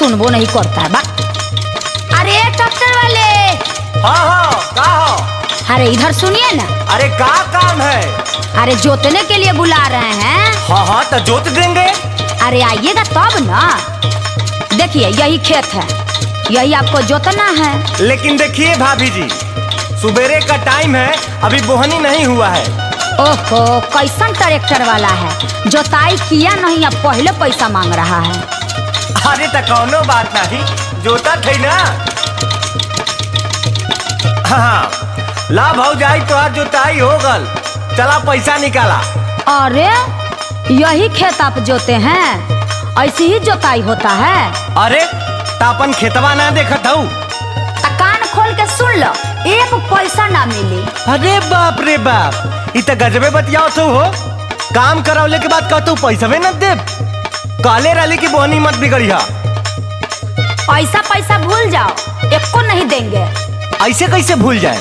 सुनबो नहीं करता है। अरे ट्रैक्टर वाले। हाँ का हो? अरे इधर सुनिए ना। अरे का काम है? अरे जोतने के लिए बुला रहे हैं। हाँ तो जोत देंगे। अरे आइएगा तब ना। देखिए यही खेत है, यही आपको जोतना है। लेकिन देखिए भाभी जी, सुबेरे का टाइम है, अभी बोहनी नहीं हुआ है। ओहो, कैसन ट्रैक्टर वाला है, जोताई किया नहीं, अब पहले पैसा मांग रहा है। अरे तो कौनो बात नहीं, जोता थे ना। हाँ ला भाव जाई तो आज जोताई हो गल, चला पैसा निकाला। अरे यही खेत आप जोते हैं, ऐसी ही जोताई होता है। अरे तापन खेतवा ना देखत हूँ। कान खोल के सुन लो, एक पैसा ना मिली। अरे बाप रे बाप, इत गजबे बतियाओ तो हो। काम करावले के बाद कहतू पैसा न दे, काले राली की बोहनी मत बिगड़िया। ऐसा पैसा भूल जाओ, एको नहीं देंगे। ऐसे कैसे भूल जाए?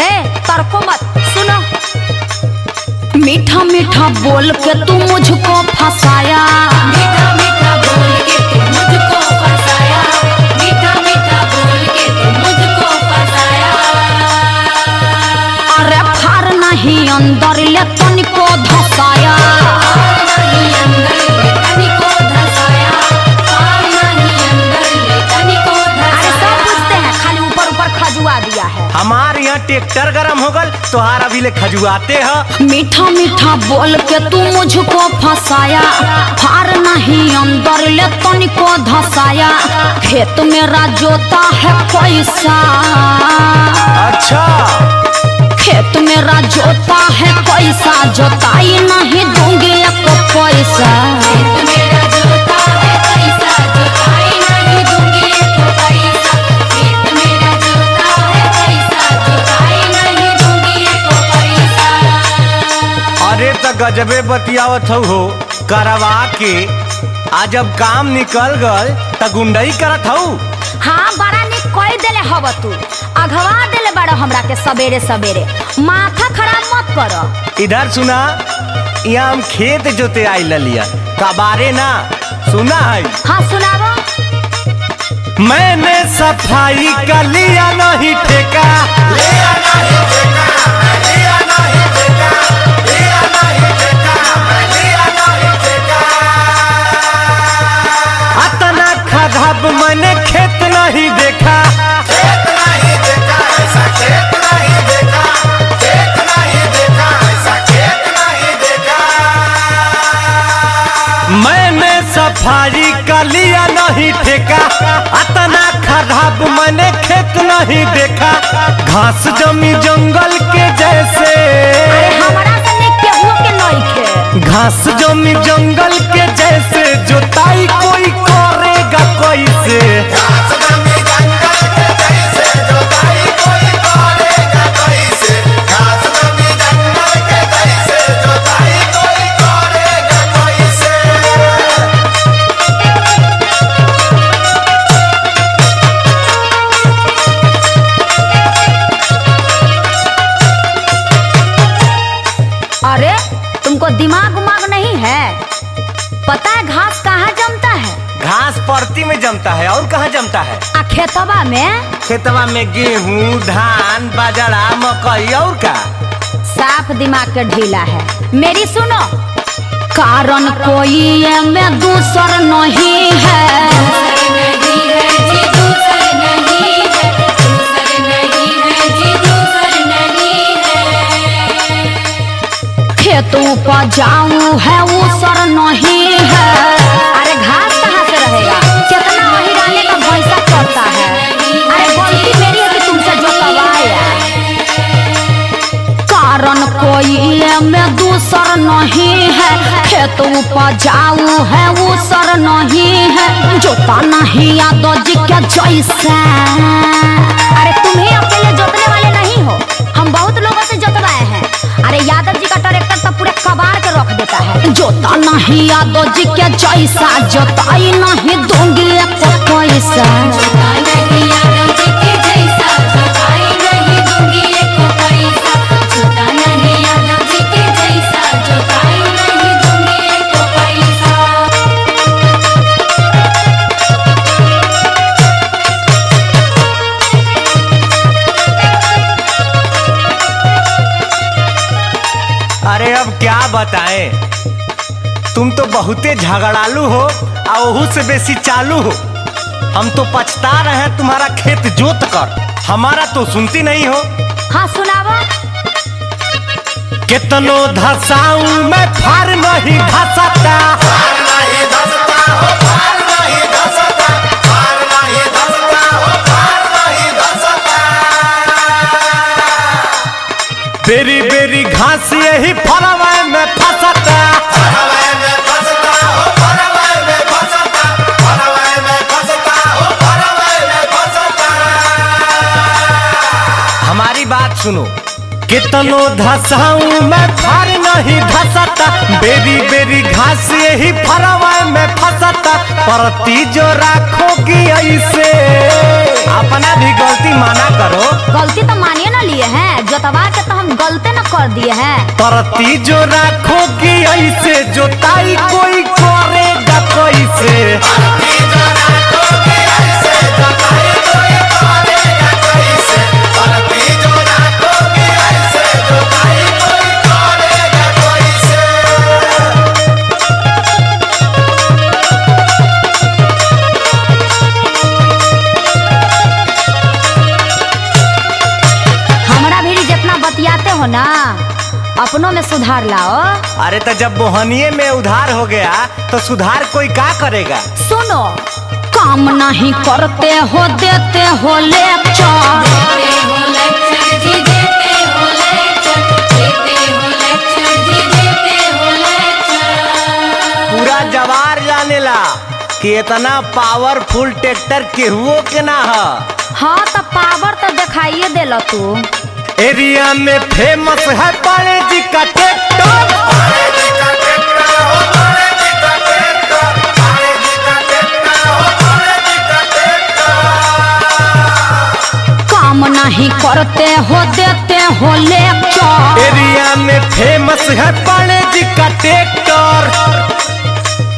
ए तर्को मत, सुनो। मीठा मीठा बोल के तू मुझको फंसाया, मीठा मीठा बोल के तू मुझको फंसाया, मीठा मीठा बोल के तू मुझको फंसाया। अरे फार नहीं अंदर ले तनिको धसाया, फार नहीं अंदर ले तनिको धसाया, फार नहीं अंदर ले तनिको अरे सब धसाया। पूछते हैं, खाली ऊपर ऊपर खजुआ दिया है। हमारे यहाँ ट्रैक्टर गरम हो गल, तोहार अभी ले खजुआते है। मीठा मीठा बोल के तू मुझको फंसाया, फार नहीं अंदर ले तनिको धसाया। खेत मेरा जोता है पैसा, अच्छा खेत मेरा जोता है पैसा, जोताई नहीं दूंगी एक पैसा। खेत मेरा जोता है पैसा, जोताई नहीं दूंगी एक पैसा। खेत मेरा जोता है पैसा, जोताई नहीं दूंगी एक पैसा। अरे तो गजबे बतियावत हो, करवा के आज जब काम निकल गल त गुंडई करत हूँ। हाँ बड़ा निक कह देले हव तू, अघवा देले बड़ा हमरा के सवेरे सवेरे। माथा खराब मत करो। इधर सुना, यहाँ हम खेत जोते आई ललिया कबारे ना सुना है। हाँ सुनावो। मैंने सफाई का लिया नहीं ठेका, लिया नहीं ठेका, लिया नहीं ठेका, लिया नहीं ठेका, लिया नहीं ठेका। अतना खराब मैंने खेत नहीं देखा, खेत नहीं देखा, ऐसा खेत नहीं देखा, खेत नहीं देखा, ऐसा खेत नहीं देखा। मैंने सफाई का लिया नहीं ठेका, अतना खराब मैंने खेत नहीं देखा। घास जमी जंगल के जैसे, अरे हमरा से निक केहू के नहीं खे। घास जमी जंगल के जैसे, जोताई कोई करेगा कैसे? घास जमी जंगल के जैसे, जोताई कोई करेगा कैसे? घास जमी जंगल के जैसे, जोताई कोई करेगा कैसे? अरे तुमको दिमाग उमाग नहीं है? पता है घास कहाँ जमता है? घास परती में जमता है, और कहाँ जमता है? आ खेतवा में। खेतवा में गेहूं, धान, बाजरा, मकई और का। साफ दिमाग के ढीला है। मेरी सुनो, कारण कोई ये में दूसर नहीं है। दूसर नहीं है जी, दूसर नहीं है, दूसर नहीं है जी, दूसर नहीं है। खेत उपजाऊ है उसर नहीं है। अरे घास कहाँ से रहेगा? कितना वही रहने का भैंसा करता है। अरे गलती मेरी है कि तुमसे जोतवाया। कारण कोई ये में दूसर नहीं है, खेत उपजाऊ है उसर नहीं है। जोता नहीं यादव जी के जैसा। अरे तुम ही अकेले जोतने वाले नहीं हो, हम बहुत लोगों से जोतवाए हैं। अरे यादव जी का ट्रैक्टर तो पूरे कबाड़ के रख देता है। जोता नहीं यादव जी के जैसा, जोताई नहीं दूंगी एक पैसा। जोता नहीं यादव जी के जैसा, जोताई नहीं दूंगी एक पैसा। जोता नहीं यादव जी के जैसा, जोताई नहीं दूंगी एक पैसा। क्या बताएं, तुम तो बहुते झगड़ालू हो और ओहू से बेसी चालू हो। हम तो पछता रहे हैं तुम्हारा खेत जोत कर, हमारा तो सुनती नहीं हो। हाँ सुनावा। कितनो धसाऊं मैं फार नहीं धसता, बेरी बेरी घास यही फरवाए में फंसता। हमारी बात सुनो, कितनो धसाऊं मैं फार नहीं धसता, बेरी बेरी घास यही फरवाए में फंसता। परती जो राखोगी ऐसे, अपना भी गलती माना करो। गलती तो मानिए ना लिए हैं, जोतवा के तो हम गलती न कर दिए हैं। परती जो राखोगी ऐसे, जोताई कोई करेगा कैसे। हमरा भी जितना बतियाते हो ना, अपनों में सुधार लाओ। अरे तो जब बोहनिये में उधार हो गया तो सुधार कोई का करेगा। सुनो, काम नहीं करते हो, देते हो लेक्चर। देते हो लेक्चर जी, देते हो लेक्चर, देते हो लेक्चर जी, देते हो लेक्चर। पूरा जवार जानेला कि इतना पावरफुल ट्रैक्टर केहुओ के ना है। हाँ तो पावर तो दिखाइए देला तू। एरिया में फेमस है बड़े जी का ट्रैक्टर। काम नहीं करते हो, देते हो लेक्चर। एरिया में फेमस है बड़े जी का ट्रैक्टर।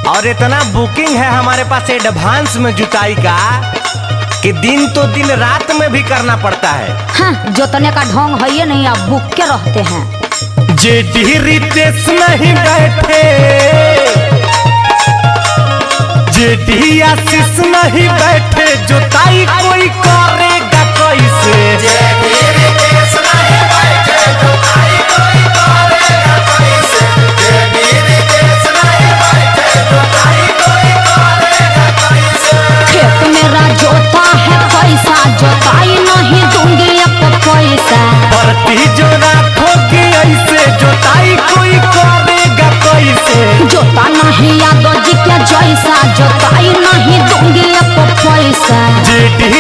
और इतना बुकिंग है हमारे पास एडवांस में जुताई का कि दिन तो दिन रात में भी करना पड़ता है। हाँ, जोतने का ढोंग है ये नहीं, आप भूख के रहते हैं। जेडी रितेश नहीं बैठे, जेडी आशीष नहीं बैठे, जोताई कोई करेगा कैसे। खेत मेरा जोता है पैसा, जोताई नहीं दूंगी एक पैसा। परती जो राखोगी ऐसे, जोताई कोई करेगा कैसे। जोता नहीं यादव जी के जैसा, जोताई नहीं दूंगी एक पैसा। जेडी